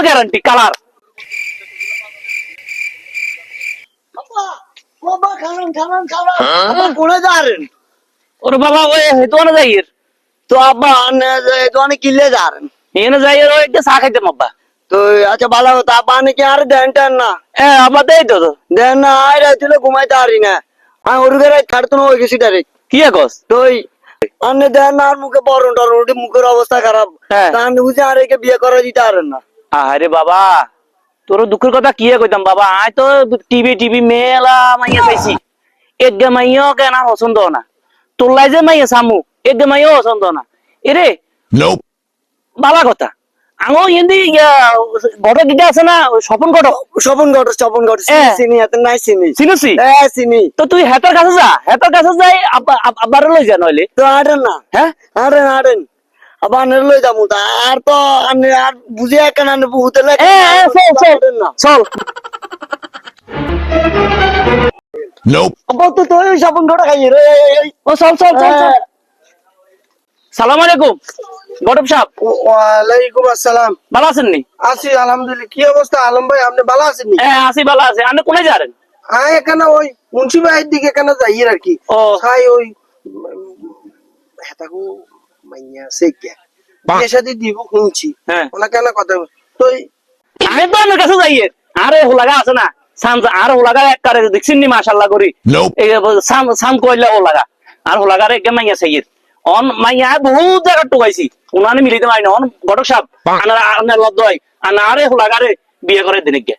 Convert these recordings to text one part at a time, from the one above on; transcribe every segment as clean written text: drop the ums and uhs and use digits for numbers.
Guarantee colour. বাবা খালাম খালাম খালাম বাবা কোনে যারেন ওরে বাবা ওই হেতু না যাইয়ের তো আব্বা আনে তো অনেক কিলে যারেন এনে যাইয়ের ওই একটা চা খাইতে আব্বা। তো আচ্ছা ভালো হতো আব্বা আনে কি আর দেন টেন না আব্বা দেই তো দেন না আর তুলে ঘুমাইতে পারি না আমি ওর ঘরে ছাড়তো না হয়ে গেছি ডাইরেক্ট কি কস তো আনে দেন না আর মুখে বরণ টরণ মুখের অবস্থা খারাপ হ্যাঁ। তা আমি বুঝে আর একে বিয়ে করে দিতে পারেন না আরে বাবা তোর দুঃখের কথা কি কইতাম বাবা আয় তো টিভি টিভি মেলা মাইয়া চাইছি এগে মাইয়াও কেন আর পছন্দ না তোর লাই যে মাইয়া সামু এগে মাইয়াও পছন্দ না এরে Nope. বালা কথা আঙো এন্দি ঘটক দিতে আছে না ওই স্বপন ঘটক স্বপন ঘট হ্যাঁ। চিনি এত নাই চিনি চিনুসি চিনি তো তুই হেতার কাছে যা হেতার কাছে যাই আবার লই যা নইলে তো আড়েন না হ্যাঁ আড়েন আবার আনের লই যাবো তা আর তো আনে আর বুঝে কেন আনে বুঝতে লাগে চল না চল Nope. আবার তো তুই স্বপন ঘটা খাই রে ও চল চল চল চল সালাম আলাইকুম গডব সাহেব ওয়ালাইকুম আসসালাম। ভালো আছেন নি আছি আলহামদুলিল্লাহ। কি অবস্থা আলম ভাই, আপনি ভালো আছেন? হ্যাঁ আছি ভালো আছে আপনি কোনে যাবেন হ্যাঁ এখানে ওই মুন্সি ভাইয়ের দিকে এখানে যাই আর কি। ও খাই ওই হেতাকু মাইয়া সেকে বিয়ে শাদী দিব শুনছি। হ্যাঁ ওনা কেন কথা তো আমি তো আমার কাছে যাইয়ে আরে হোলাগা আছে না সাম আর হোলাগা এক কারে দেখছেন নি মাশাআল্লাহ করি Nope. এই সাম সাম কইলা হোলাগা আর হোলাগারে এক মাইয়া সাইয়ের অন মাইয়া বহুত জায়গা টুকাইছি উনানে মিলিতে পারি না অন ঘটক সাহেব আনার আনার লদ্দয় আনারে হোলাগারে বিয়ে করে দিনে গে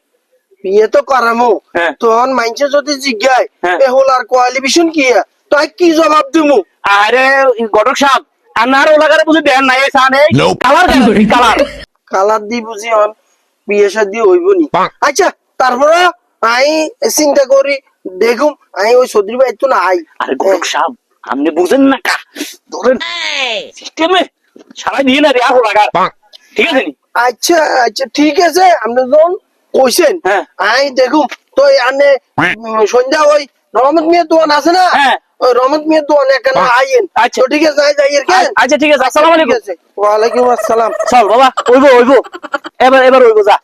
বিয়ে তো করামো হ্যাঁ। তখন মাইনছে যদি জিজ্ঞায় হ্যাঁ। এ হোলার কোয়ালিফিকেশন কি তাই কি জবাব দিমু? আরে ঘটক সাহেব আনার হোলাগারে বুঝি দেন নাই সানে Nope. কালার কালার কালার দি বুঝি হন বিয়ে শাদী হইব নি। বাহ। আচ্ছা তারপরে আমি চিন্তা করি দেখুম আমি ওই চৌধুরী ভাই তো না আই। আরে ঘটক সাহেব আপনি বুঝেন না কা ধরেন সিস্টেমে সারা দিয়ে না রে আর হোলাগার ঠিক আছে নি আচ্ছা আচ্ছা ঠিক আছে আপনি যখন কইছেন হ্যাঁ। আই দেখুম তো আনে সন্ধ্যা ওই রহমত মিয়ার দোকান আছে না হ্যাঁ। ওই রহমত মিয়ার দোকান এখানে আইয়েন। আচ্ছা। তো ঠিক আছে যাই আর কেন? আচ্ছা ঠিক আছে আসসালামু ঠিক আলাইকুম আছে ওয়ালাইকুম আসসালাম। চল বাবা ওইবো এবার ওইবো যা